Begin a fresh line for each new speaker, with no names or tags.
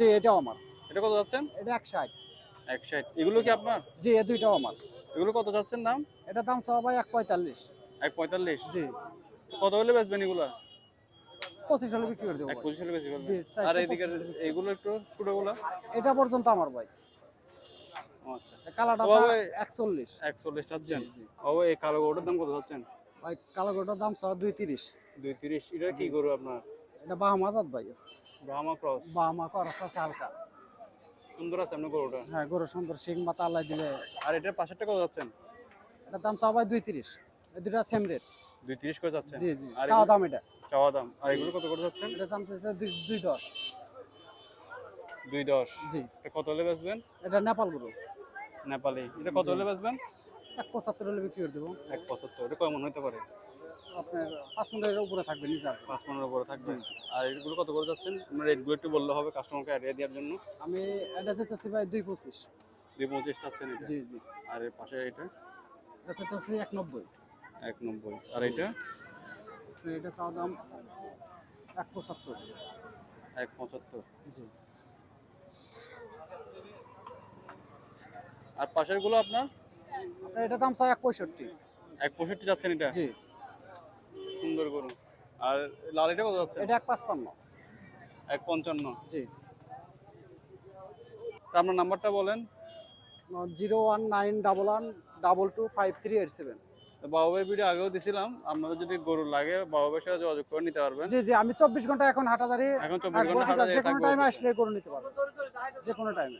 জি এটাও আমার।
এটা কত যাচ্ছেন?
এটা 160।
160। এগুলো কি আপনার?
জি এই দুইটাও আমার।
এগুলো কত যাচ্ছেন দাম?
এটা দাম চাওয়া ভাই 145।
145।
জি
কত হলে বেচবেন এগুলা?
25 হলে বিক্রি করে দেবো ভাই।
125 হলে বেশি
জি
করবেন। আর
চাইছে
এইদিকে
25 হলে বিক্রি করে
এগুলো একটু ছোটগুলা?
দেব। এটা পর্যন্ত আমার ভাই।
ও আচ্ছা।
কালাটা
ও ভাই
41।
140 চাচ্ছেন?
জি জি
ও এই কালো গরুটার দাম কত চাচ্ছেন?
ভাই কালো গরুটার দাম চাওয়া 230।
230। এটা কি
জি
গরু আপনার?
এটা বাহামা জাত ভাই আছে।
ব্রাহ্মা ক্রস।
বাহামা খরচ আছে হালকা।
সুন্দর আছে আপনার গরুটা।
হ্যাঁ গরু সুন্দর শিং মাথা আল্লাহ দিলে।
আর এটার পাশেরটা কত যাচ্ছেন?
এটার দাম চাওয়া ভাই 230। এই দুটা সেম রেট।
230 করে যাচ্ছেন।
জি জি
আর
চাওয়া
এগুলো
দাম এটা।
চাওয়া দাম। আর এগুলো কত করে যাচ্ছেন?
এটা দাম চাইছে 210।
210।
জি
এটা কত হলে বেচবেন?
এটা নেপাল গরু।
নেপালি। এটা কত
জি
হলে বেচবেন?
175 হলে বিক্রি করে দেবো।
175। এটা কেমন হইতে পারে?
আপনার 5 মিনিটের উপরে থাকবে নিজে।
5-15 উপরে থাকবে।
জি জি
আর এগুলো কত করে যাচ্ছেন? আপনার রেটগুলো একটু বললে হবে কাস্টমারকে আইডিয়া দেওয়ার জন্য।
আমি এটা চাইতেছি ভাই 225।
225 চাচ্ছেন এটা।
জি জি
আর এর পাশে এটা
এটা চাইতেছি 190।
190। আর
জি
এটা
এটা চাওয়া দাম 175।
175।
জি
আর পাশের গুলো আপনার?
আপনার এটা দাম চাওয়া 165।
165 যাচ্ছেন এটা।
জি
সুন্দর গরু। আর লাল এটা কত যাচ্ছে?
এটা 155।
155।
জি
তা আপনার নাম্বারটা বলেন।
01911225387।
তো বাবু ভাই ভিডিও আগেও দিছিলাম, আপনাদের যদি গরু লাগে বাবু ভাইয়ের সাথে যোগাযোগ করে নিতে পারবেন।
জি জি আমি 24 ঘন্টা এখন হাটাজারি
এখন 24
থাকবো,
ঘন্টা
ঠিক আছে,
হাটাজারি
যে কোনো
থাকবে
টাইমে
অফিসে।
আসলে গরু নিতে পারবো, যে কোনো টাইমে।